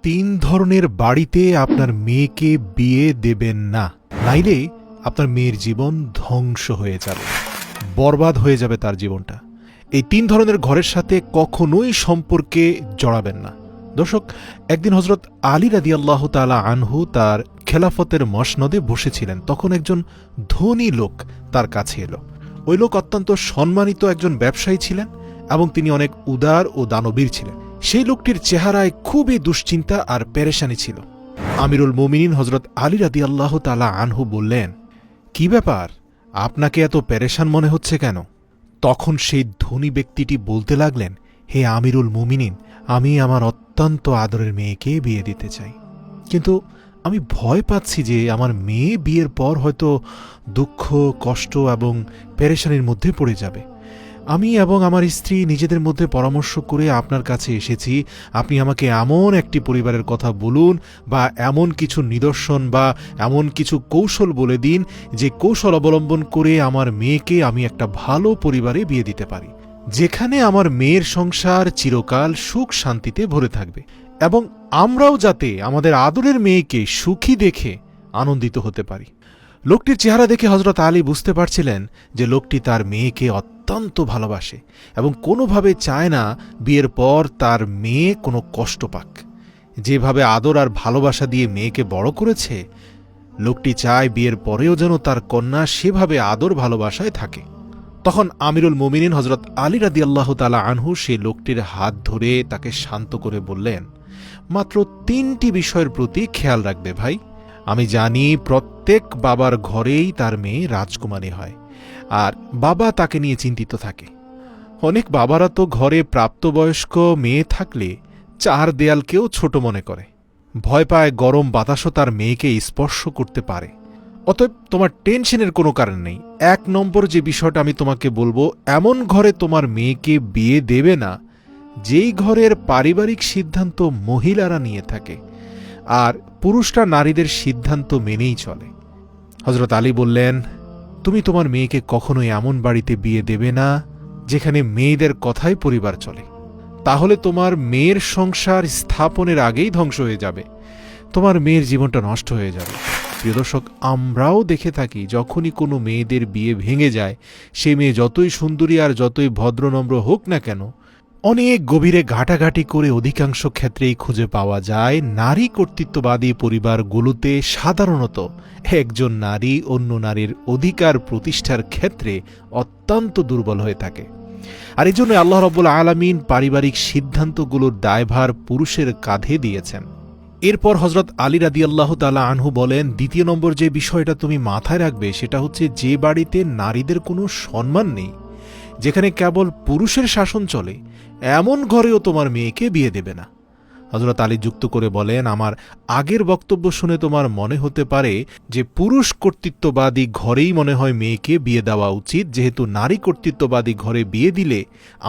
তিন ধরনের বাড়িতে আপনার মেয়েকে বিয়ে দেবেন না, নাইলে আপনার মেয়ের জীবন ধ্বংস হয়ে যাবে, বরবাদ হয়ে যাবে তার জীবনটা। এই তিন ধরনের ঘরের সাথে কখনোই সম্পর্কে জড়াবেন না। দর্শক, একদিন হজরত আলী রাদিয়াল্লাহু তাআলা আনহু তার খেলাফতের মসনদে বসেছিলেন। তখন একজন ধনী লোক তার কাছে এলো। ওই লোক অত্যন্ত সম্মানিত একজন ব্যবসায়ী ছিলেন এবং তিনি অনেক উদার ও দানবীর ছিলেন। সেই লোকটির চেহারায় খুবই দুশ্চিন্তা আর পেরেশানি ছিল। আমিরুল মুমিনিন হজরত আলী রাদিয়াল্লাহু তাআলা আনহু বললেন, কি ব্যাপার, আপনাকে এত পেরেশান মনে হচ্ছে কেন? তখন সেই ধনী ব্যক্তিটি বলতে লাগলেন, হে আমিরুল মুমিনিন, আমি আমার অত্যন্ত আদরের মেয়েকে বিয়ে দিতে চাই, কিন্তু আমি ভয় পাচ্ছি যে আমার মেয়ে বিয়ের পর হয়তো দুঃখ, কষ্ট এবং পেরেশানির মধ্যে পড়ে যাবে। আমি এবং আমার স্ত্রী নিজেদের মধ্যে পরামর্শ করে আপনার কাছে এসেছি। আপনি আমাকে এমন একটি পরিবারের কথা বলুন, বা এমন কিছু নিদর্শন বা এমন কিছু কৌশল বলে দিন যে কৌশল অবলম্বন করে আমার মেয়েকে আমি একটা ভালো পরিবারে বিয়ে দিতে পারি, যেখানে আমার মেয়ের সংসার চিরকাল সুখ শান্তিতে ভরে থাকবে এবং আমরাও যাতে আমাদের আদরের মেয়েকে সুখী দেখে আনন্দিত হতে পারি। লোকটির চেহারা দেখে হজরত আলী বুঝতে পারছিলেন যে লোকটি তার মেয়েকে অত্যন্ত ভালোবাসে এবং কোনোভাবে চায় না বিয়ের পর তার মেয়ে কোনো কষ্ট পাক। যেভাবে আদর আর ভালোবাসা দিয়ে মেয়েকে বড় করেছে, লোকটি চায় বিয়ের পরেও যেন তার কন্যা সেভাবে আদর ভালোবাসায় থাকে। তখন আমিরুল মুমিনিন হজরত আলী রাদিয়াল্লাহু তাআলা আনহু সেই লোকটির হাত ধরে তাকে শান্ত করে বললেন, মাত্র 3টি বিষয়ের প্রতি খেয়াল রাখবে ভাই। আমি জানি প্রত্যেক বাবার ঘরেই তার মেয়ে রাজকুমারী হয়, আর বাবা তাকে নিয়ে চিন্তিত থাকে। অনেক বাবারা তো ঘরে প্রাপ্তবয়স্ক মেয়ে থাকলে 4 দেয়ালকেও ছোট মনে করে, ভয় পায় গরম বাতাসও তার মেয়েকে স্পর্শ করতে পারে। অতএব তোমার টেনশনের কোনো কারণ নেই। 1 নম্বর যে বিষয়টা আমি তোমাকে বলবো, এমন ঘরে তোমার মেয়েকে বিয়ে দেবে না যেই ঘরের পারিবারিক সিদ্ধান্ত মহিলারা নিয়ে থাকে আর পুরুষরা নারীদের সিদ্ধান্ত মেনেই চলে। হজরত আলী বললেন, তুমি তোমার মেয়েকে কখনোই এমন বাড়িতে বিয়ে দেবে না যেখানে মেয়েদের কথাই পরিবার চলে, তাহলে তোমার মেয়ের সংসার স্থাপনের আগেই ধ্বংস হয়ে যাবে, তোমার মেয়ের জীবনটা নষ্ট হয়ে যাবে। প্রিয় দর্শক, আমরাও দেখে থাকি যখনই কোনো মেয়েদের বিয়ে ভেঙে যায়, সে মেয়ে যতই সুন্দরী আর যতই ভদ্রনম্র হোক না কেন, অনেক গভীরে ঘাটাঘাটি করে অধিকাংশ ক্ষেত্রেই খুঁজে পাওয়া যায় নারী কর্তৃত্ববাদী পরিবারগুলোতে সাধারণত একজন নারী অন্য নারীর অধিকার প্রতিষ্ঠার ক্ষেত্রে অত্যন্ত দুর্বল হয়ে থাকে। আর এই জন্য আল্লাহ রাব্বুল আলামিন পারিবারিক সিদ্ধান্তগুলোর দায়ভার পুরুষের কাঁধে দিয়েছেন। এরপর হজরত আলী রাদিয়াল্লাহু তাআলা আনহু বলেন, 2 নম্বর যে বিষয়টা তুমি মাথায় রাখবে সেটা হচ্ছে, যে বাড়িতে নারীদের কোনো সম্মান নেই, যেখানে কেবল পুরুষের শাসন চলে, এমন ঘরেও তোমার মেয়েকে বিয়ে দেবে না। হযরত আলী যুক্ত করে বলেন, আমার আগের বক্তব্য শুনে তোমার মনে হতে পারে যে পুরুষ কর্তৃত্ববাদী ঘরেই মনে হয় মেয়েকে বিয়ে দেওয়া উচিত, যেহেতু নারী কর্তৃত্ববাদী ঘরে বিয়ে দিলে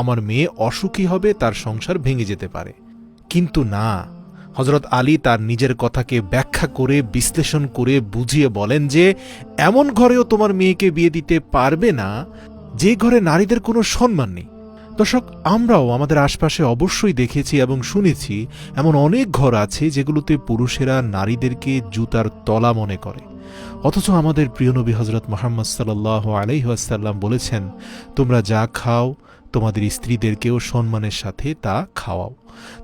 আমার মেয়ে অসুখী হবে, তার সংসার ভেঙে যেতে পারে। কিন্তু না, হযরত আলী তার নিজের কথাকে ব্যাখ্যা করে বিশ্লেষণ করে বুঝিয়ে বলেন যে এমন ঘরেও তোমার মেয়েকে বিয়ে দিতে পারবে না যে ঘরে নারীদের কোনো সম্মান নেই। দর্শক, আমরাও আমাদের আশপাশে অবশ্যই দেখেছি এবং শুনেছি এমন অনেক ঘর আছে যেগুলোতে পুরুষেরা নারীদেরকে জুতার তলা মনে করে, অথচ আমাদের প্রিয় নবী হযরত মুহাম্মদ সাল্লাল্লাহু আলাইহি ওয়াসাল্লাম বলেছেন, তোমরা যা খাও তোমাদের স্ত্রীদেরকেও সম্মানের সাথে তা খাওয়াও।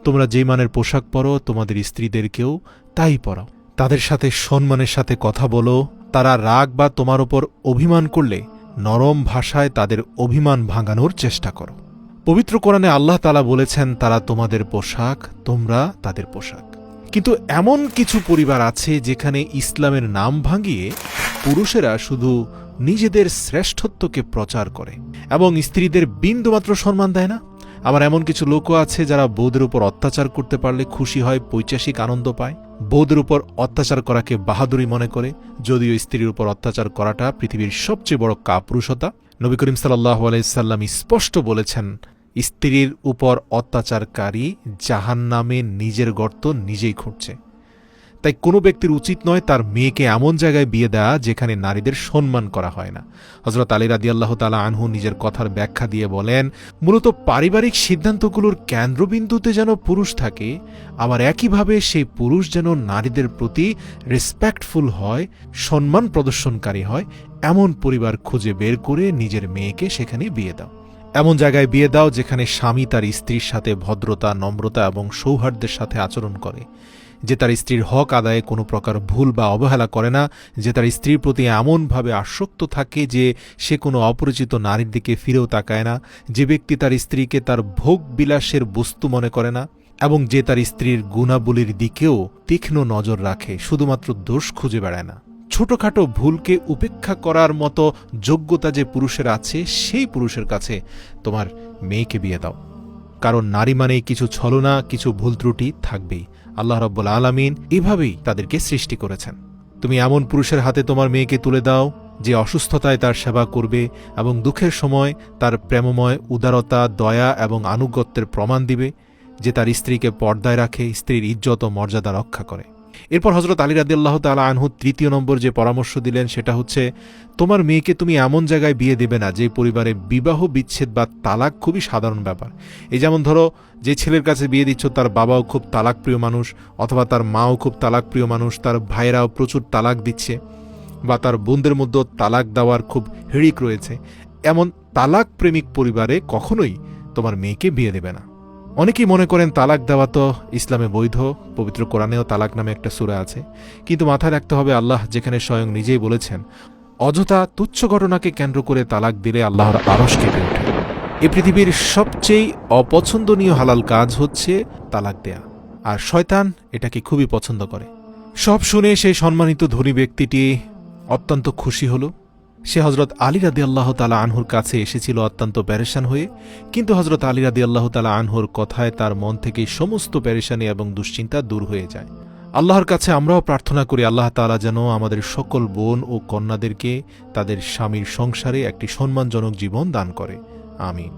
তোমরা যে মানের পোশাক পরো তোমাদের স্ত্রীদেরকেও তাই পরাও। তাদের সাথে সম্মানের সাথে কথা বলো। তারা রাগ বা তোমার উপর অভিমান করলে নরম ভাষায় তাদের অভিমান ভাঙানোর চেষ্টা করো। পবিত্র কোরআনে আল্লাহ তাআলা বলেছেন, তারা তোমাদের পোশাক, তোমরা তাদের পোশাক। কিন্তু এমন কিছু পরিবার আছে যেখানে ইসলামের নাম ভাঙিয়ে পুরুষেরা শুধু নিজেদের শ্রেষ্ঠত্বকে প্রচার করে এবং স্ত্রীদের বিন্দুমাত্র সম্মান দেয় না। আবার এমন কিছু লোকও আছে যারা বউদের উপর অত্যাচার করতে পারলে খুশি হয়, পৈশাসিক আনন্দ পায়। বউদের উপর অত্যাচার করাকে বাহাদুরি মনে করে, যদিও স্ত্রীর উপর অত্যাচার করাটা পৃথিবীর সবচেয়ে বড় কাপুরুষতা। নবী করিম সাল্লাল্লাহু আলাইহি সাল্লাম স্পষ্ট বলেছেন, স্ত্রীর উপর অত্যাচারকারী জাহান্নামে নিজের গর্ত নিজেই খুঁড়ছে। তাই কোনো ব্যক্তির উচিত নয় তার মেয়েকে এমন জায়গায় বিয়ে দেওয়া যেখানে নারীদের সম্মান করা হয় না। হযরত আলী রাদিয়াল্লাহু তাআলা আনহু নিজের কথার ব্যাখ্যা দিয়ে বলেন, মূলত পারিবারিক সিদ্ধান্তগুলোর কেন্দ্রবিন্দুতে যেন পুরুষ থাকে, আবার একইভাবে সেই পুরুষ যেন নারীদের প্রতি রেসপেক্টফুল হয়, সম্মান প্রদর্শনকারী হয়, এমন পরিবার খুঁজে বের করে নিজের মেয়েকে সেখানে বিয়ে দাও। এমন জায়গায় বিয়ে দাও যেখানে স্বামী তার স্ত্রীর সাথে ভদ্রতা, নম্রতা এবং সৌহার্দ্যের সাথে আচরণ করে, যে তার স্ত্রীর হক আদায়ে কোনো প্রকার ভুল বা অবহেলা করে না, যে তার স্ত্রীর প্রতি এমনভাবে আসক্ত থাকে যে সে কোনো অপরিচিত নারীর দিকে ফিরেও তাকায় না, যে ব্যক্তি তার স্ত্রীকে তার ভোগ বিলাসের বস্তু মনে করে না, এবং যে তার স্ত্রীর গুণাবলীর দিকেও তীক্ষ্ণ নজর রাখে, শুধুমাত্র দোষ খুঁজে বেড়ায় না। ছোটখাটো ভুলকে উপেক্ষা করার মতো যোগ্যতা যে পুরুষের আছে, সেই পুরুষের কাছে তোমার মেয়েকে বিয়ে দাও। কারণ নারী মানেই কিছু ছলনা, কিছু ভুল ত্রুটি থাকবেই। আল্লাহ রাব্বুল আলামিন এভাবেই তাদেরকে সৃষ্টি করেছেন। তুমি এমন পুরুষের হাতে তোমার মেয়েকে তুলে দাও যে অসুস্থতায় তার সেবা করবে এবং দুঃখের সময় তার প্রেমময় উদারতা, দয়া এবং আনুগত্যের প্রমাণ দিবে, যে তার স্ত্রীকে পর্দায় রাখে, স্ত্রীর ইজ্জত ও মর্যাদা রক্ষা করে। এরপর হযরত আলী রাদিয়াল্লাহু তাআলা আনহু তৃতীয় নম্বর যে পরামর্শ দিলেন সেটা হচ্ছে, তোমার মেয়েকে তুমি এমন জায়গায় বিয়ে দেবে না যে পরিবারে বিবাহ বিচ্ছেদ বা তালাক খুবই সাধারণ ব্যাপার। এই যেমন ধরো, যে ছেলের কাছে বিয়ে দিচ্ছ তার বাবাও খুব তালাকপ্রিয় মানুষ, অথবা তার মাও খুব তালাকপ্রিয় মানুষ, তার ভাইরাও প্রচুর তালাক দিচ্ছে, বা তার বোনদের মধ্যেও তালাক দেওয়ার খুব হিড়িক রয়েছে। এমন তালাক প্রেমিক পরিবারে কখনোই তোমার মেয়েকে বিয়ে দেবে না। অনেকেই মনে করেন তালাক দেওয়া তো ইসলামে বৈধ, পবিত্র কোরআনেও তালাক নামে একটা সূরা আছে, কিন্তু মাথায় রাখতে হবে আল্লাহ যেখানে স্বয়ং নিজেই বলেছেন, অযথা তুচ্ছ ঘটনাকে কেন্দ্র করে তালাক দিলে আল্লাহর আরশ কেঁপে ওঠে। এ পৃথিবীর সবচেয়ে অপছন্দনীয় হালাল কাজ হচ্ছে তালাক দেয়া, আর শয়তান এটাকে খুবই পছন্দ করে। সব শুনে সেই সম্মানিত ধনী ব্যক্তিটি অত্যন্ত খুশি হল। সে হযরত আলী রাদিয়াল্লাহু তাআলা আনহুর কাছে এসেছিল অত্যন্ত পেরেশান হয়ে, কিন্তু হযরত আলী রাদিয়াল্লাহু তাআলা আনহুর কথায় তার মন থেকে সমস্ত পেরেশানি এবং দুশ্চিন্তা দূর হয়ে যায়। আল্লাহর কাছে আমরাও প্রার্থনা করি আল্লাহ তাআলা যেন আমাদের সকল বোন ও কন্যাদেরকে তাদের স্বামীর সংসারে একটি সম্মানজনক জীবন দান করে। আমিন।